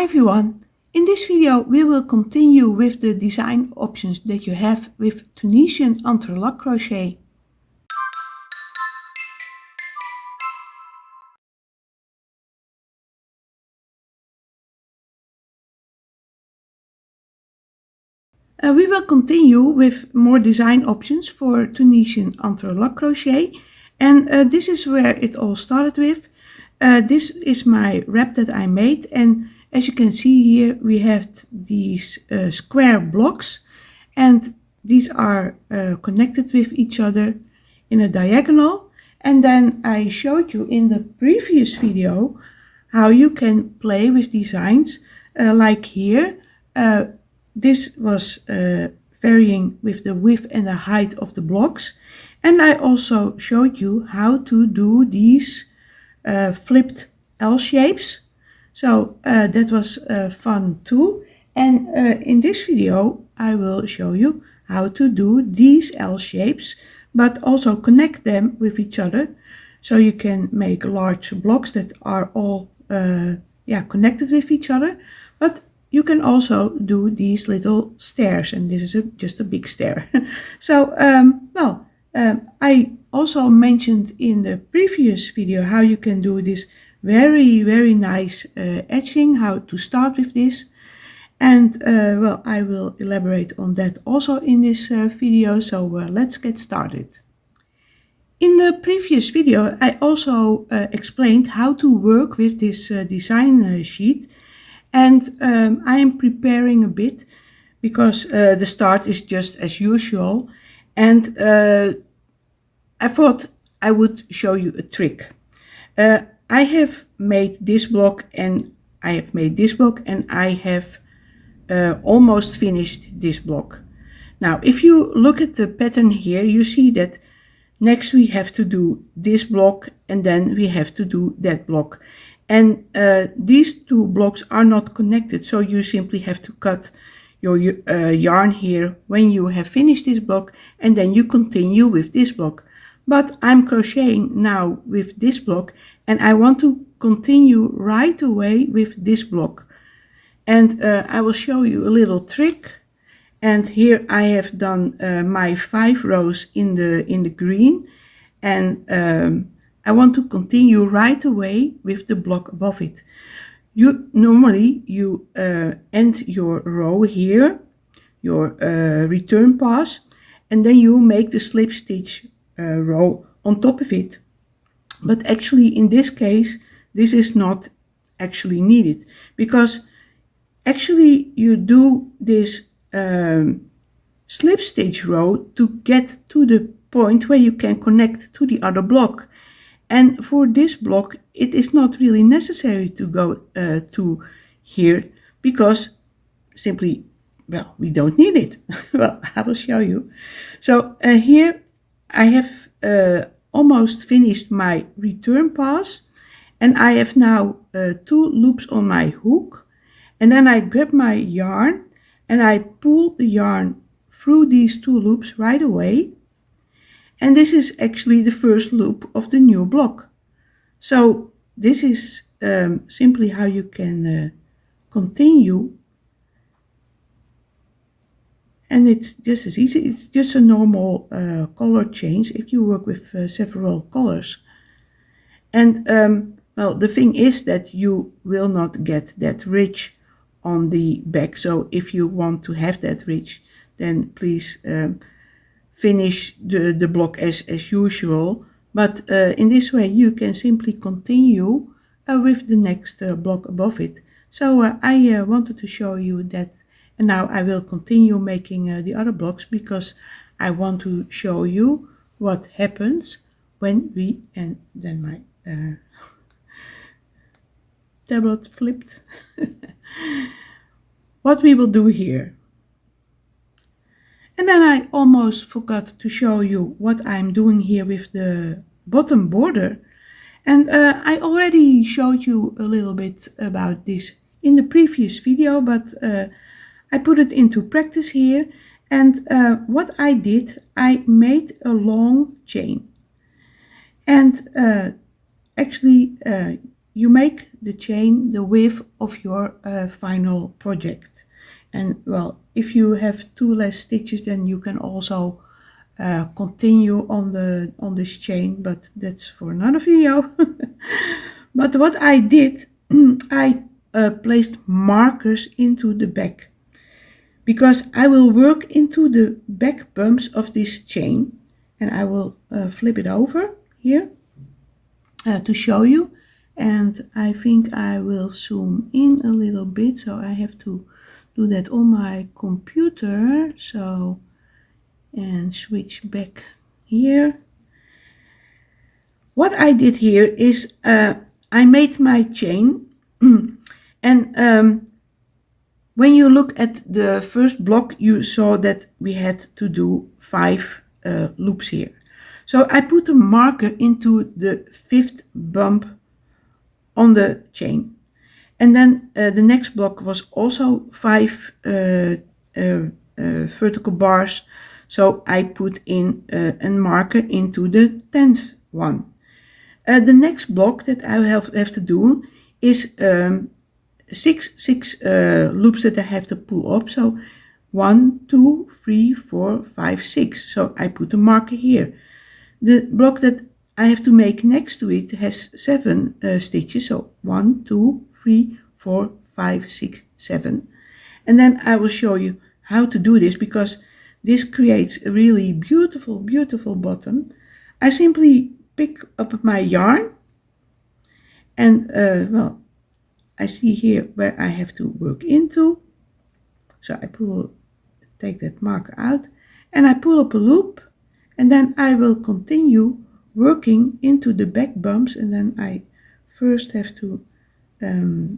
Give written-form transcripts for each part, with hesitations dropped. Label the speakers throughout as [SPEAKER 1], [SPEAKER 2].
[SPEAKER 1] Hi everyone! In this video we will continue with the design options that you have with Tunisian entrelac crochet. We will continue with more design options for Tunisian entrelac crochet, and this is where it all started with. This is my wrap that I made, and as you can see here we have these square blocks, and these are connected with each other in a diagonal. And then I showed you in the previous video how you can play with designs like here. This was varying with the width and the height of the blocks, and I also showed you how to do these flipped L shapes. So that was fun too. And in this video I will show you how to do these L shapes, but also connect them with each other, so you can make large blocks that are all connected with each other. But you can also do these little stairs, and this is just a big stair. So I also mentioned in the previous video how you can do this very nice edging, how to start with this. And I will elaborate on that also in this video, so let's get started. In the previous video I also explained how to work with this design sheet, and I am preparing a bit because the start is just as usual, and I thought I would show you a trick. I have made this block, and I have made this block, and I have almost finished this block. Now if you look at the pattern here, you see that next we have to do this block, and then we have to do that block. And these two blocks are not connected, so you simply have to cut your yarn here when you have finished this block, and then you continue with this block. But I'm crocheting now with this block, and I want to continue right away with this block. And I will show you a little trick. And here I have done my 5 rows in the green, and I want to continue right away with the block above it. Normally you end your row here, your return pass, and then you make the slip stitch row on top of it. But actually in this case this is not actually needed, because actually you do this slip stitch row to get to the point where you can connect to the other block. And for this block it is not really necessary to go to here, because simply, well, we don't need it. Well, I will show you. So here I have almost finished my return pass, and I have now 2 loops on my hook, and then I grab my yarn and I pull the yarn through these 2 loops right away. And this is actually the first loop of the new block. So this is simply how you can continue. And it's just as easy. It's just a normal color change if you work with several colors. And well, the thing is that you will not get that ridge on the back. So if you want to have that ridge, then please finish the block as usual. But in this way you can simply continue with the next block above it. So I wanted to show you that, and now I will continue making the other blocks, because I want to show you what happens when we, and then my tablet flipped, what we will do here. And then I almost forgot to show you what I'm doing here with the bottom border. And I already showed you a little bit about this in the previous video, but I put it into practice here. And what I did, I made a long chain. And actually you make the chain the width of your final project. And well, if you have 2 less stitches, then you can also continue on this chain, but that's for another video. But what I did, I placed markers into the back, because I will work into the back bumps of this chain, and I will flip it over here to show you. And I think I will zoom in a little bit, so I have to do that on my computer. So, and switch back here. What I did here is I made my chain and when you look at the first block, you saw that we had to do 5 loops here. So I put a marker into the 5th bump on the chain. And then the next block was also 5 vertical bars. So I put in a marker into the 10th one. The next block that I have to do is 6 loops that I have to pull up. So 1, 2, 3, 4, 5, 6. So I put a marker here. The block that I have to make next to it has 7 stitches. So 1, 2, 3, 4, 5, 6, 7. And then I will show you how to do this, because this creates a really beautiful, beautiful bottom. I simply pick up my yarn and well, I see here where I have to work into. So I take that marker out and I pull up a loop, and then I will continue working into the back bumps. And then I first have to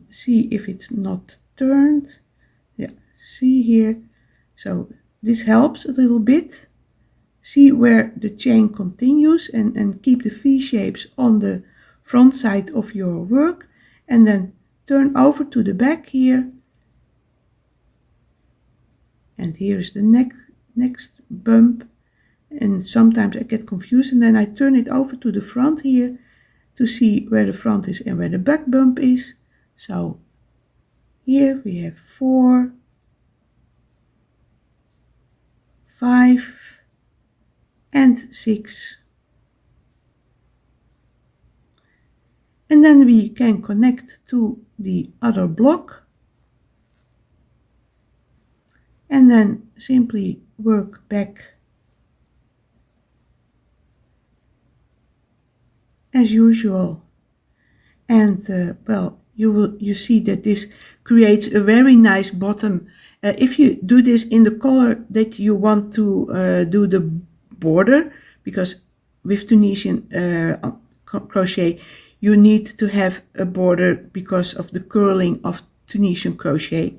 [SPEAKER 1] see if it's not turned. Yeah, see here. So this helps a little bit. See where the chain continues, and keep the V shapes on the front side of your work, and then turn over to the back here. And here is the next bump, and sometimes I get confused, and then I turn it over to the front here to see where the front is and where the back bump is. So here we have 4, 5 and 6. And then we can connect to the other block and then simply work back as usual. And well, you see that this creates a very nice bottom. If you do this in the color that you want to do the border, because with Tunisian crochet you need to have a border because of the curling of Tunisian crochet.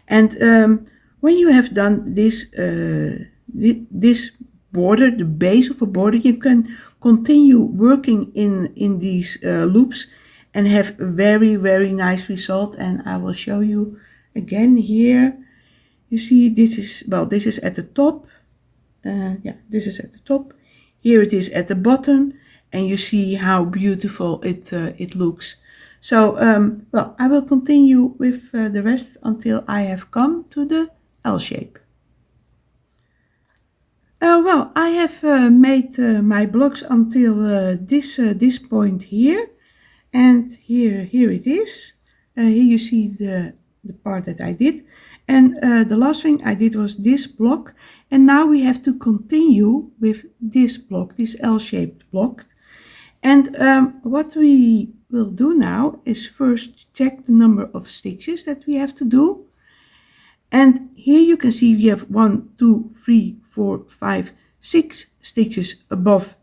[SPEAKER 1] And when you have done this this border, the base of a border, you can continue working in these loops and have a very, very nice result. And I will show you again here. You see, this is, well, this is at the top. Yeah, this is at the top. Here it is at the bottom, and you see how beautiful it looks. So, well, I will continue with the rest until I have come to the L shape. Well, I have made my blocks until this point here, and here it is. Here you see the part that I did, and the last thing I did was this block, and now we have to continue with this block, this L-shaped block. And what we will do now is first check the number of stitches that we have to do. And here you can see we have 1, 2, 3, 4, 5, 6 stitches above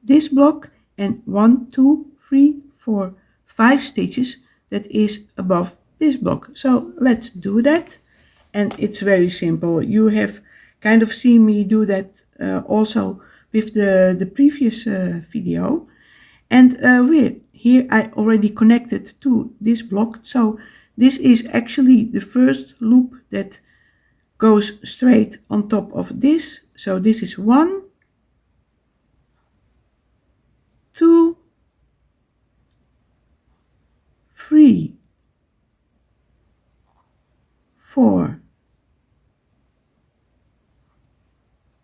[SPEAKER 1] this block, and 1, 2, 3, 4, 5 stitches that is above this block. So let's do that. And it's very simple. You have kind of seen me do that also with the previous video. And here I already connected to this block. So this is actually the first loop that goes straight on top of this. So this is 1, 2, 3, 4,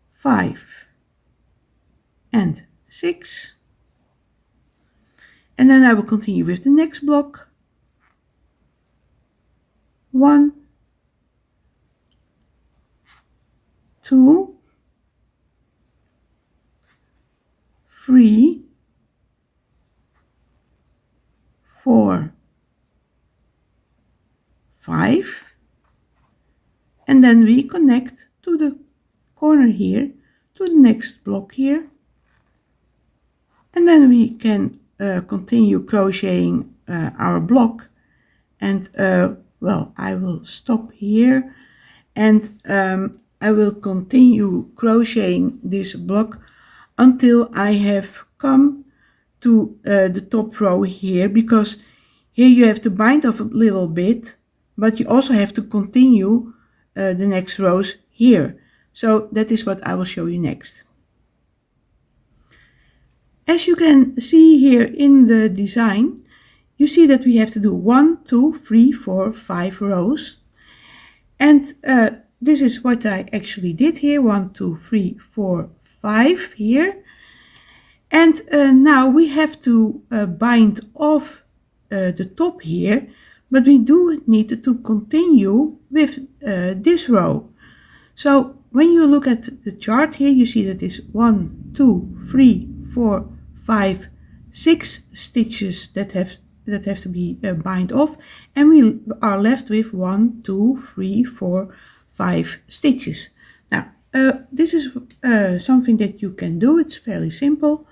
[SPEAKER 1] 5 and 6, and then I will continue with the next block. 1, 2, 3, 4, 5, and then we connect to the corner here to the next block here, and then we can continue crocheting our block. And well, I will stop here, and I will continue crocheting this block until I have come to the top row here, because here you have to bind off a little bit, but you also have to continue the next rows here. So that is what I will show you next. As you can see here in the design, you see that we have to do 1, 2, 3, 4, 5 rows. And this is what I actually did here, 1, 2, 3, 4, 5 here. And now we have to bind off the top here, but we do need to continue with this row. So when you look at the chart here, you see that it's 1, 2, 3, 4, 5, 6 stitches that have to be bind off, and we are left with 1, 2, 3, 4, 5 stitches. Now this is something that you can do. It's fairly simple.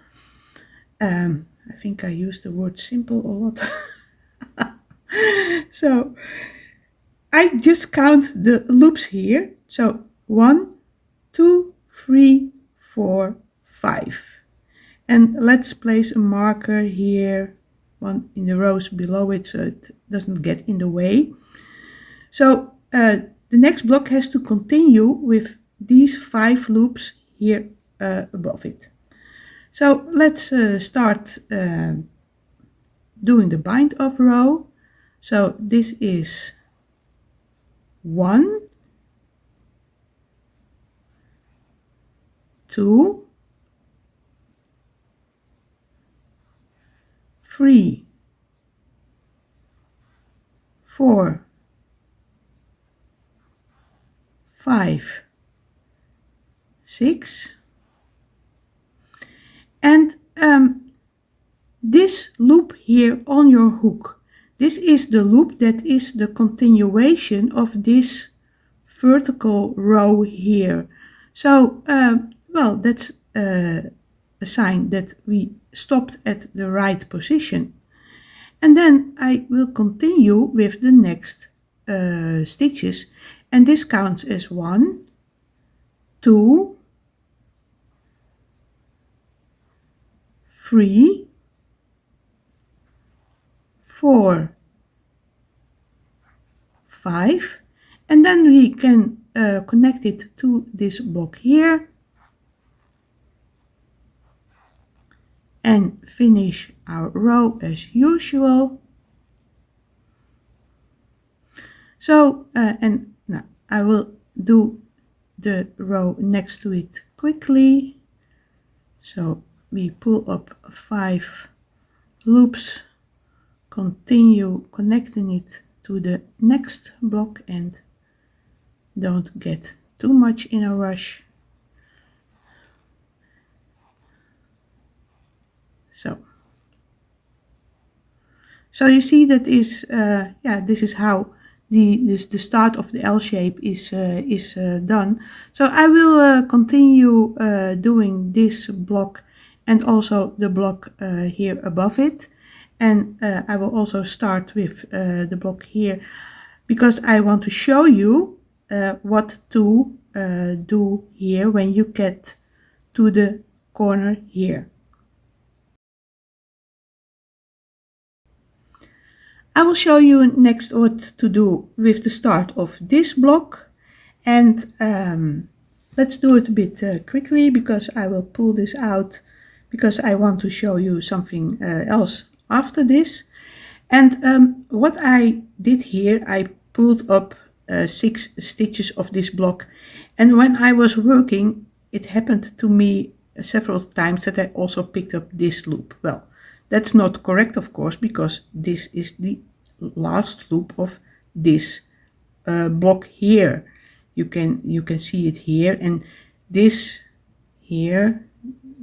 [SPEAKER 1] I think I used the word simple a lot. So I just count the loops here. So 1, 2, 3, 4, 5. And let's place a marker here, one in the rows below it, so it doesn't get in the way. So the next block has to continue with these 5 loops here above it. So let's start doing the bind off row. So this is 1, 2, 3, 4, 5, 6, and this loop here on your hook, this is the loop that is the continuation of this vertical row here. So well, that's a sign that we stopped at the right position. And then I will continue with the next stitches, and this counts as 1, 2, 3, 4, 5, and then we can connect it to this block here and finish our row as usual. So and now I will do the row next to it quickly. So we pull up 5 loops, continue connecting it to the next block, and don't get too much in a rush. So you see that is yeah, this is how the start of the L shape is done. So I will continue doing this block and also the block here above it, and I will also start with the block here, because I want to show you what to do here when you get to the corner here. I will show you next what to do with the start of this block, and let's do it a bit quickly, because I will pull this out because I want to show you something else after this. And what I did here, I pulled up 6 stitches of this block, and when I was working, it happened to me several times that I also picked up this loop. Well, that's not correct, of course, because this is the last loop of this block here. You can see it here, and this here,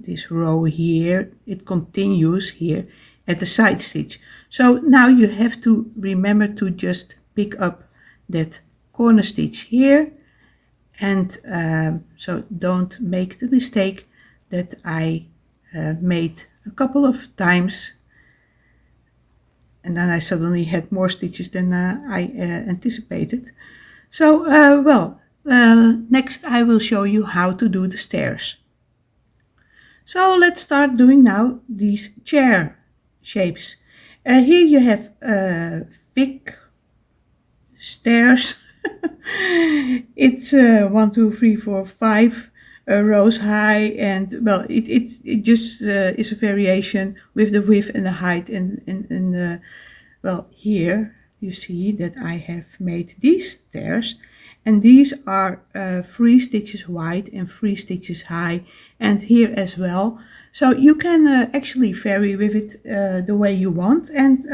[SPEAKER 1] this row here, it continues here at the side stitch. So now you have to remember to just pick up that corner stitch here, and so don't make the mistake that I made a couple of times, and then I suddenly had more stitches than I anticipated. So next I will show you how to do the stairs. So let's start doing now these chair shapes. Here you have thick stairs. It's 1, 2, 3, 4, 5 rows high, and well, it just is a variation with the width and the height, and well, here you see that I have made these stairs, and these are 3 stitches wide and 3 stitches high, and here as well. So you can actually vary with it the way you want, and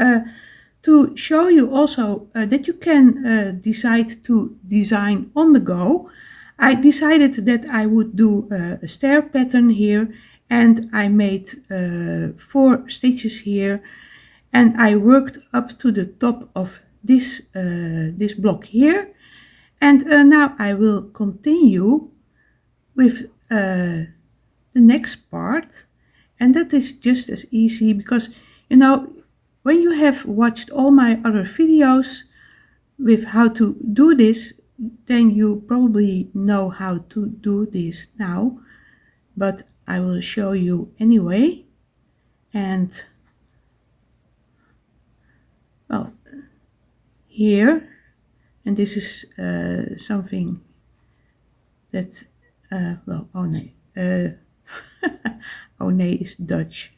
[SPEAKER 1] to show you also that you can decide to design on the go, I decided that I would do a stair pattern here, and I made 4 stitches here, and I worked up to the top of this this block here, and now I will continue with the next part, and that is just as easy, because you know, when you have watched all my other videos with how to do this, then you probably know how to do this now, but I will show you anyway. And well, here, and this is something that well, oh nee, oh nee is Dutch.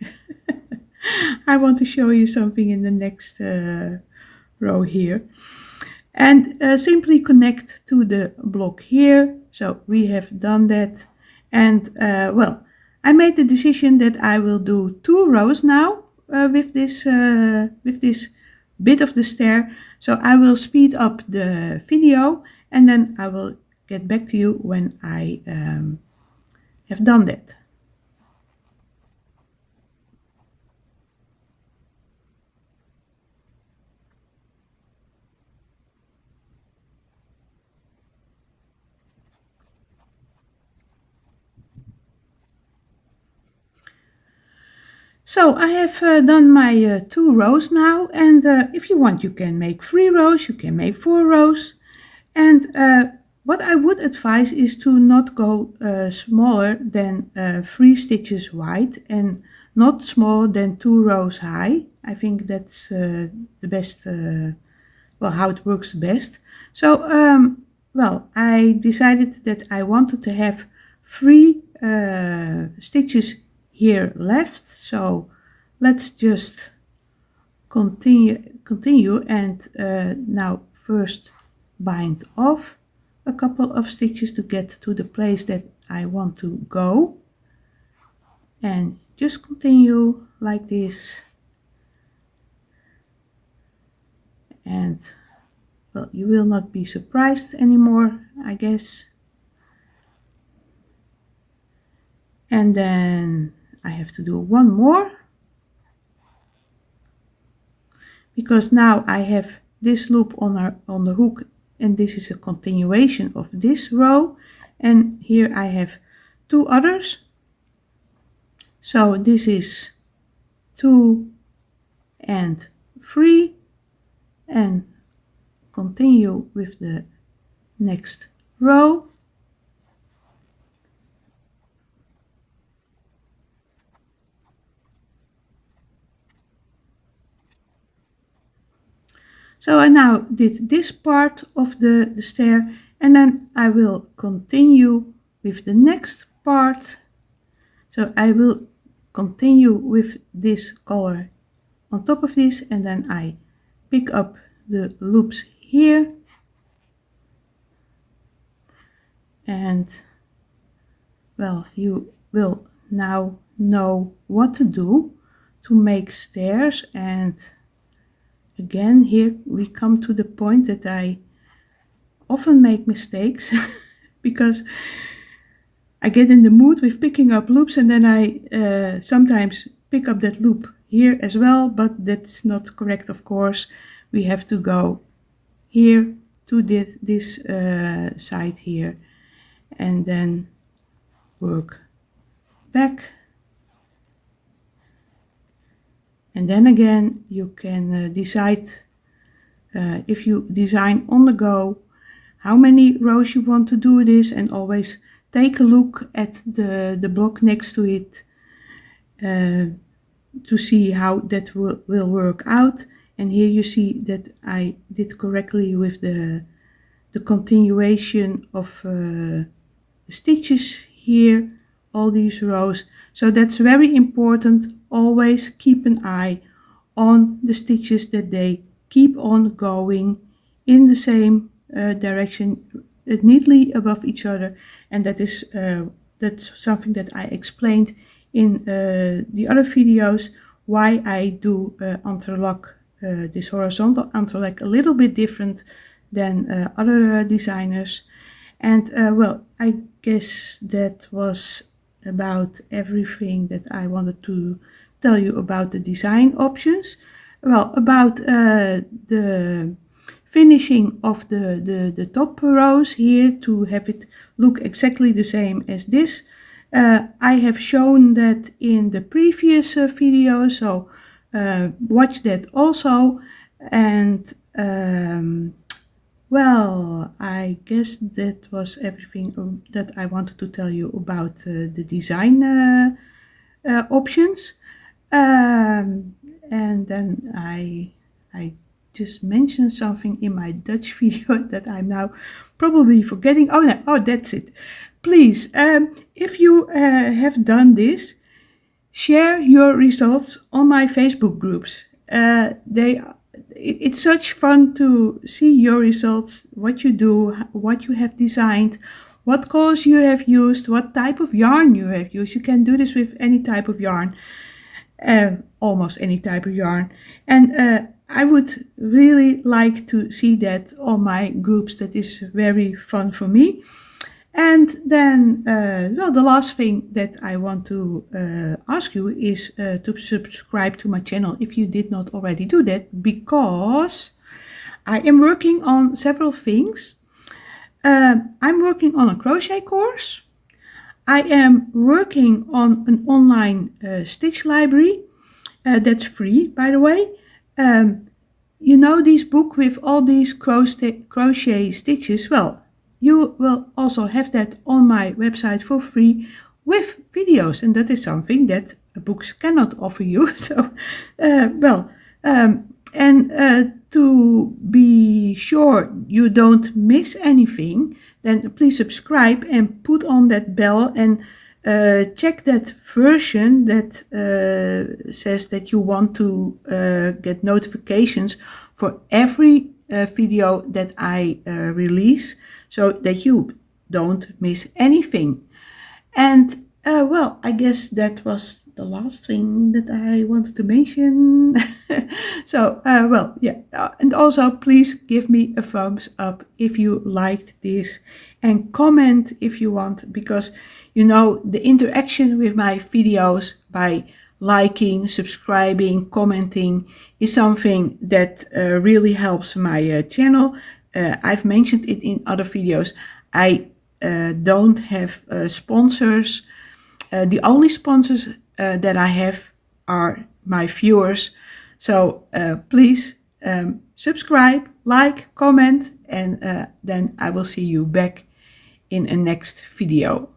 [SPEAKER 1] I want to show you something in the next row here, and simply connect to the block here. So we have done that, and well, I made the decision that I will do 2 rows now with this bit of the stair. So I will speed up the video, and then I will get back to you when I have done that. So I have done my 2 rows now, and if you want you can make 3 rows, you can make 4 rows, and what I would advise is to not go smaller than 3 stitches wide and not smaller than 2 rows high. I think that's the best, well, how it works the best. So well, I decided that I wanted to have 3 stitches here left, so let's just continue and now first bind off a couple of stitches to get to the place that I want to go, and just continue like this, and well, you will not be surprised anymore, I guess. And then I have to do one more, because now I have this loop on the hook, and this is a continuation of this row, and here I have 2 others. So this is 2 and 3, and continue with the next row. So I now did this part of the stair, and then I will continue with the next part. So I will continue with this color on top of this, and then I pick up the loops here, and well, you will now know what to do to make stairs. And again, here we come to the point that I often make mistakes because I get in the mood with picking up loops, and then I sometimes pick up that loop here as well, but that's not correct, of course. We have to go here to this side here and then work back, and then again you can decide if you design on the go how many rows you want to do this, and always take a look at the block next to it to see how that will work out. And here you see that I did correctly with the continuation of stitches here, all these rows. So that's very important. Always keep an eye on the stitches, that they keep on going in the same direction, neatly above each other. And that is that's something that I explained in the other videos, why I do entrelac, this horizontal entrelac, a little bit different than other designers. And well, I guess that was about everything that I wanted to tell you about the design options. Well, about the finishing of the top rows here, to have it look exactly the same as this. I have shown that in the previous video, so watch that also. And well, I guess that was everything that I wanted to tell you about the design options. And then I just mentioned something in my Dutch video that I'm now probably forgetting. Oh no, oh, that's it. Please, if you have done this, share your results on my Facebook groups. It's such fun to see your results, what you do, what you have designed, what colors you have used, what type of yarn you have used. You can do this with any type of yarn, almost any type of yarn. And I would really like to see that on my groups. That is very fun for me. And then, well, the last thing that I want to ask you is to subscribe to my channel if you did not already do that, because I am working on several things. I'm working on a crochet course. I am working on an online stitch library that's free, by the way. You know, this book with all these crochet stitches, well, you will also have that on my website for free with videos, and that is something that books cannot offer you. So, to be sure you don't miss anything, then please subscribe and put on that bell, and check that version that says that you want to get notifications for every video that I release, so that you don't miss anything. And well, I guess that was the last thing that I wanted to mention. So well, yeah, and also please give me a thumbs up if you liked this, and comment if you want, because you know, the interaction with my videos by liking, subscribing, commenting is something that really helps my channel. I've mentioned it in other videos. I don't have sponsors. The only sponsors that I have are my viewers. So please subscribe, like, comment, and then I will see you back in a next video.